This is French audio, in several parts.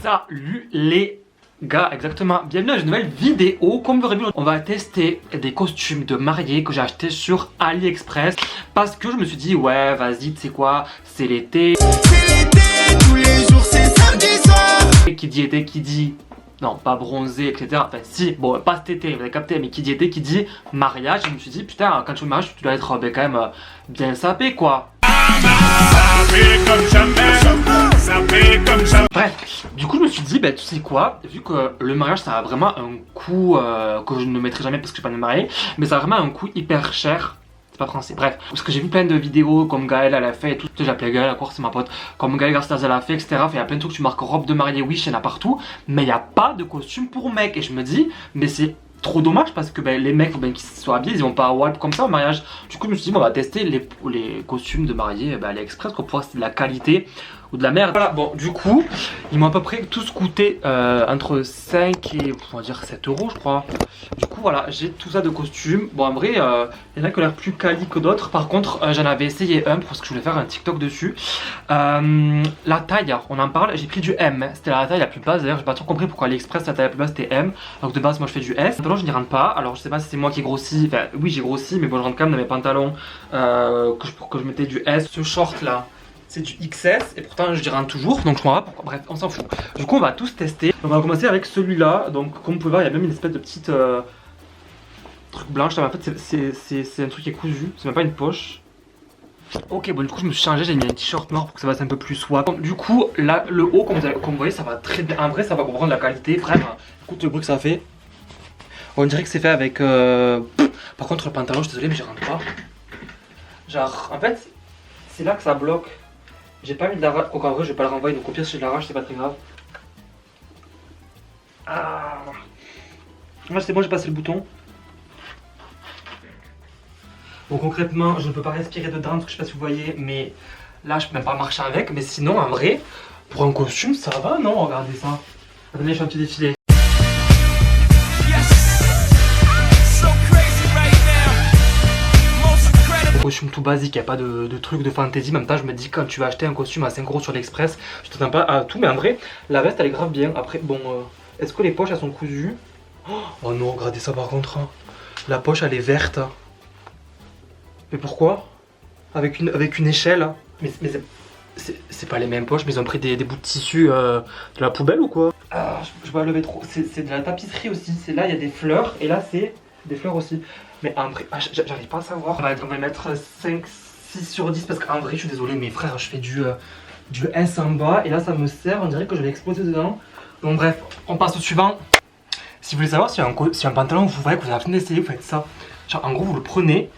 Salut les gars, exactement, bienvenue dans une nouvelle vidéo. Comme vous l'aurez vu, on va tester des costumes de mariée que j'ai acheté sur AliExpress. Parce que je me suis dit, ouais vas-y, tu sais quoi, c'est l'été. C'est l'été, tous les jours c'est samedi soir. Et qui dit été, qui dit... non, pas bronzé, etc. Enfin si, bon, pas cet été, vous avez capté, mais qui dit été, qui dit mariage. Je me suis dit, putain, quand tu veux mariage, tu dois être quand même bien sapé, quoi. Bref, du coup je me suis dit, bah tu sais quoi, vu que le mariage ça a vraiment un coût que je ne mettrai jamais parce que je suis pas marié, mais ça a vraiment un coût hyper cher. C'est pas français, bref. Parce que j'ai vu plein de vidéos comme Gaëlle elle a fait et tout. J'ai appelé Gaëlle, à quoi c'est ma pote. Comme Gaëlle Garcia elle a fait, etc. Enfin, il y a plein de trucs, tu marques robe de mariée, oui, il y en a partout. Mais il n'y a pas de costume pour mec. Et je me dis, mais c'est trop dommage parce que ben, les mecs, faut bien qu'ils soient habillés, ils vont pas walp comme ça au mariage. Du coup, je me suis dit, bon, on va tester les costumes de mariée ben, AliExpress pour voir si c'est de la qualité ou de la merde. Voilà, bon, du coup, ils m'ont à peu près tous coûté entre 5 et on va dire 7 euros, je crois. Du coup, voilà, j'ai tout ça de costumes. Bon, en vrai, il y en a qui ont l'air plus quali que d'autres. Par contre, j'en avais essayé un parce que je voulais faire un TikTok dessus. La taille, on en parle, j'ai pris du M. C'était la taille la plus basse. D'ailleurs, j'ai pas trop compris pourquoi AliExpress, la taille la plus basse c'était M. Alors que de base, moi je fais du S. Maintenant, je n'y rentre pas. Alors, je sais pas si c'est moi qui grossis. Enfin, oui, j'ai grossi, mais bon, je rentre quand même dans mes pantalons pour que je mettais du S. Ce short là, c'est du XS et pourtant je rentre toujours, donc je m'en vais pourquoi. Bref, on s'en fout. Du coup, on va tous tester. On va commencer avec celui-là. Donc, comme vous pouvez voir, il y a même une espèce de petite truc blanche. En fait, c'est un truc qui est cousu. C'est même pas une poche. Ok, bon, du coup, je me suis changé. J'ai mis un t-shirt noir pour que ça fasse un peu plus soie. Du coup, là, le haut, comme vous voyez, ça va très bien. En vrai, ça va comprendre la qualité. Vraiment, écoute le bruit que ça fait. On dirait que c'est fait avec. Par contre, le pantalon, je suis désolé, mais je rentre pas. Genre, en fait, c'est là que ça bloque. J'ai pas mis de l'arrache, en vrai je vais pas le renvoyer, donc au pire si je l'arrache c'est pas très grave. Ah. Moi c'est bon, j'ai passé le bouton. Bon concrètement je ne peux pas respirer dedans parce que je sais pas si vous voyez, mais là je peux même pas marcher avec. Mais sinon en vrai, pour un costume ça va non, regardez ça. Attendez, je fais un petit défilé. Costume tout basique, il n'y a pas de truc de fantaisie. En même temps, je me dis quand tu vas acheter un costume à 5 € sur l'Express, je t'attends pas à tout, mais en vrai, la veste elle est grave bien. Après, bon, est-ce que les poches elles sont cousues? Oh non, regardez ça par contre. Hein. La poche elle est verte. Mais pourquoi? Avec une échelle. Mais c'est pas les mêmes poches, mais ils ont pris des bouts de tissu de la poubelle ou quoi? Ah, je vais lever trop. C'est de la tapisserie aussi. C'est là, il y a des fleurs, et là, c'est des fleurs aussi. Mais en vrai, j'arrive pas à savoir. On va mettre 5, 6 sur 10 parce qu'en vrai, je suis désolé, mes frères, je fais du S en bas et là, ça me sert. On dirait que je vais exploser dedans. Donc, bref, on passe au suivant. Si vous voulez savoir si un pantalon vous voyez que vous avez fini d'essayer, vous faites ça. Genre, en gros, vous le prenez.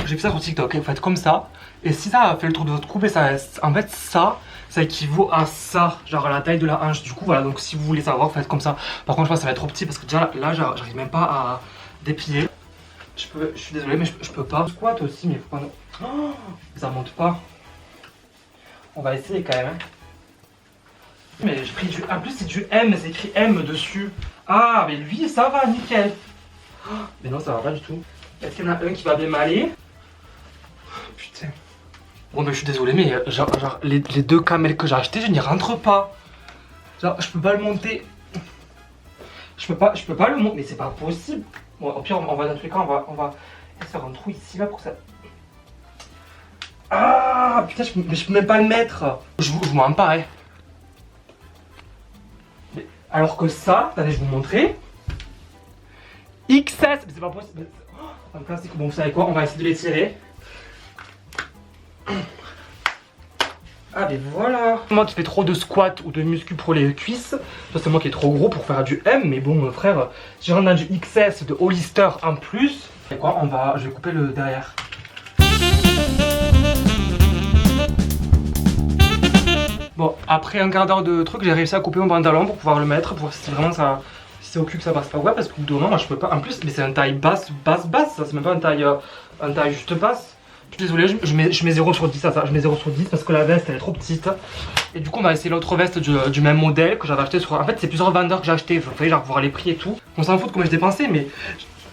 J'ai fait ça sur TikTok, vous faites comme ça. Et si ça a fait le tour de votre coupe, ça, en fait, ça équivaut à ça, genre à la taille de la hanche. Du coup, voilà, donc si vous voulez savoir, faites comme ça. Par contre, je pense que ça va être trop petit parce que déjà là, j'arrive même pas à déplier. Je suis désolé, mais je peux pas. Squat aussi, mais faut pas. Oh, ça monte pas. On va essayer quand même. Hein. Mais j'ai pris du. En plus, c'est du M, c'est écrit M dessus. Ah, mais lui, ça va, nickel. Oh, mais non, ça va pas du tout. Est-ce qu'il y en a un qui va bien m'aller? Putain. Bon, mais je suis désolé, mais genre les deux camels que j'ai achetés, je n'y rentre pas. Genre, je peux pas le monter. Je peux pas le monter, mais c'est pas possible. Bon, au pire, on va dans tous les cas, on va faire un trou ici là pour ça. Ah putain, je peux même pas le mettre. Je vous mens pas, hein. Mais, alors que ça, attendez, je vais vous montrer. XS, mais c'est pas possible. Oh, un classique. Bon, vous savez quoi, on va essayer de les tirer. Ah mais voilà. Moi qui fais trop de squat ou de muscu pour les cuisses, ça c'est moi qui est trop gros pour faire du M, mais bon frère, si je rentre dans du XS de Hollister en plus, et quoi, je vais couper le derrière. Bon, après un quart d'heure de truc, j'ai réussi à couper mon pantalon pour pouvoir le mettre, pour voir si vraiment ça, si c'est au cul que ça passe pas. Ouais, parce qu'au bout d'un moment, moi je peux pas. En plus, mais c'est une taille basse, ça c'est même pas une taille juste basse. Je suis désolé, je mets 0 sur 10 à ça, je mets 0 sur 10 parce que la veste elle est trop petite. Et du coup on va essayer l'autre veste du même modèle que j'avais acheté sur... En fait c'est plusieurs vendeurs que j'ai acheté, il fallait genre voir les prix et tout. On s'en fout de combien je dépensais, mais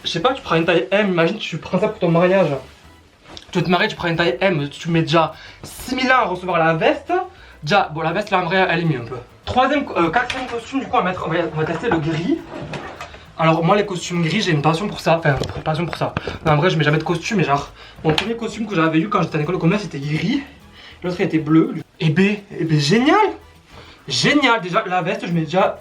je sais pas, tu prends une taille M, imagine tu prends ça pour ton mariage. Tu veux te marier, tu prends une taille M, tu mets déjà 6000 ans à recevoir la veste. Déjà, bon la veste là en vrai elle est mieux un peu. Quatrième costume, du coup, on va tester le gris. Alors, moi, les costumes gris, j'ai une passion pour ça. Enfin, passion pour ça. Non, en vrai, je mets jamais de costume, mais genre, mon premier costume que j'avais eu quand j'étais à l'école de commerce, c'était gris. L'autre, il était bleu. Et B, génial! Génial! Déjà, la veste, je mets déjà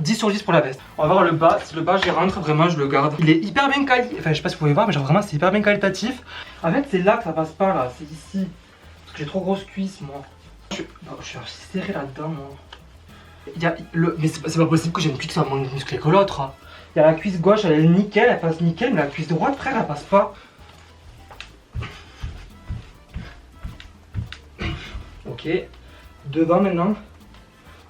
10 sur 10 pour la veste. On va voir le bas. Si le bas, j'y rentre, vraiment, je le garde. Il est hyper bien quali. Enfin, je sais pas si vous pouvez voir, mais genre, vraiment, c'est hyper bien qualitatif. En fait, c'est là que ça passe pas, là. C'est ici. Parce que j'ai trop grosses cuisses, moi. Je suis archi serré là-dedans, moi. Mais c'est pas possible que j'ai une cuisse qui soit moins musclée que l'autre. Hein. Il y a la cuisse gauche, elle est nickel, elle passe nickel, mais la cuisse droite, frère, elle passe pas. Ok. Devant maintenant.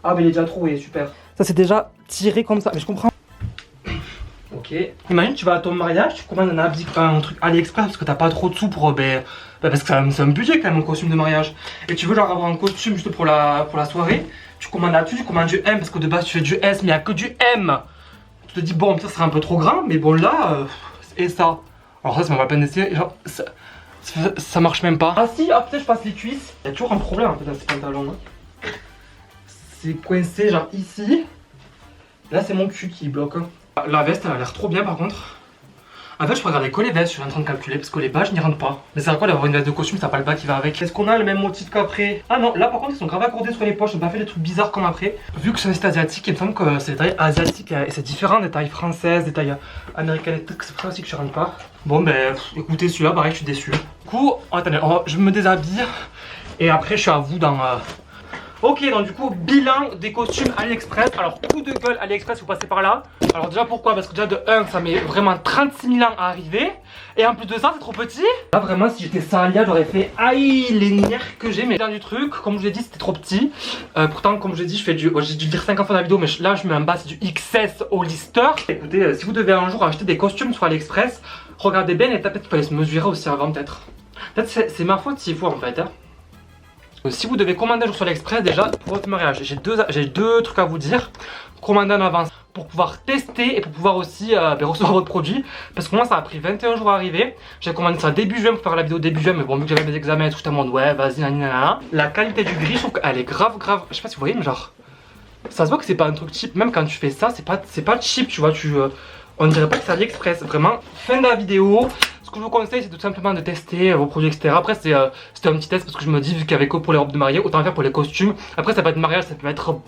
Ah, mais il est déjà trouvé, super. Ça, c'est déjà tiré comme ça, mais je comprends. Ok. Imagine, tu vas à ton mariage, tu commandes un habit, un truc AliExpress parce que t'as pas trop de sous pour. Parce que c'est un budget quand même, un costume de mariage. Et tu veux genre avoir un costume juste pour la soirée. Tu commandes là-dessus, tu commandes du M parce que de base tu fais du S, mais il n'y a que du M. Tu te dis, bon, ça serait un peu trop grand, mais bon, là, et ça. Alors, ça, c'est même pas la peine d'essayer. Genre, ça marche même pas. Ah, si, peut-être je passe les cuisses. Il y a toujours un problème un peu dans ces pantalons. Hein. C'est coincé, genre ici. Là, c'est mon cul qui bloque. Hein. La veste, elle a l'air trop bien par contre. En fait, je peux regarder que les vestes, je suis en train de calculer parce que les bas, je n'y rentre pas. Mais c'est à quoi d'avoir une veste de costume, ça n'a pas le bas qui va avec. Est-ce qu'on a le même motif qu'après? Ah non, là par contre, ils sont grave accordés sur les poches, ils n'ont pas fait des trucs bizarres comme après. Vu que c'est un site asiatique, il me semble que c'est des tailles asiatiques et c'est différent des tailles françaises, des tailles américaines et tout. C'est pour ça aussi que je rentre pas. Bon, ben écoutez, celui-là, pareil, je suis déçu. Du coup, attendez, je me déshabille et après, je suis à vous dans. Ok, donc du coup, bilan des costumes AliExpress. Alors, coup de gueule AliExpress, vous passez par là. Alors déjà, pourquoi? Parce que déjà, de 1, ça met vraiment 36 000 ans à arriver. Et en plus de ça, c'est trop petit. Là, vraiment, si j'étais Salia, j'aurais fait aïe, les nerfs que j'ai. Mais bien du truc, comme je vous l'ai dit, c'était trop petit. Pourtant, comme je l'ai dit, j'ai dû dire 50 fois dans la vidéo, mais là, je mets un bas, c'est du XS Hollister. Écoutez, si vous devez un jour acheter des costumes sur AliExpress, regardez bien et peut-être qu'il fallait se mesurer aussi avant, peut-être. Peut-être c'est ma faute s'il faut, en fait. Hein. Si vous devez commander un jour sur l'Express, déjà pour votre mariage, j'ai deux trucs à vous dire. Commandez en avance pour pouvoir tester et pour pouvoir aussi recevoir votre produit. Parce que moi, ça a pris 21 jours à arriver. J'ai commandé ça début juin pour faire la vidéo début juin. Mais bon, vu que j'avais mes examens et tout, j'étais en mode ouais, vas-y, nanana. La qualité du gris, je trouve qu'elle est grave. Je sais pas si vous voyez, mais genre, ça se voit que c'est pas un truc cheap. Même quand tu fais ça, c'est pas cheap, tu vois. On dirait pas que c'est AliExpress. Vraiment, fin de la vidéo. Ce que je vous conseille, c'est tout simplement de tester vos produits, etc. Après, c'était un petit test parce que je me dis, vu qu'il y avait que pour les robes de mariée, autant faire pour les costumes. Après, ça peut être mariage, ça peut être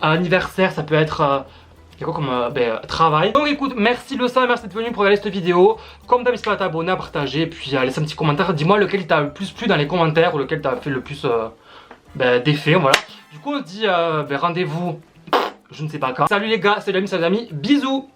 anniversaire, ça peut être. Il y a quoi comme travail. Donc écoute, merci le sang, merci d'être venu pour regarder cette vidéo. Comme d'habitude, à t'abonner, à partager, puis à laisser un petit commentaire. Dis-moi lequel t'a le plus plu dans les commentaires ou lequel t'a fait le plus d'effet. Voilà. Du coup, on se dit rendez-vous, je ne sais pas quand. Salut les gars, salut les amis, bisous.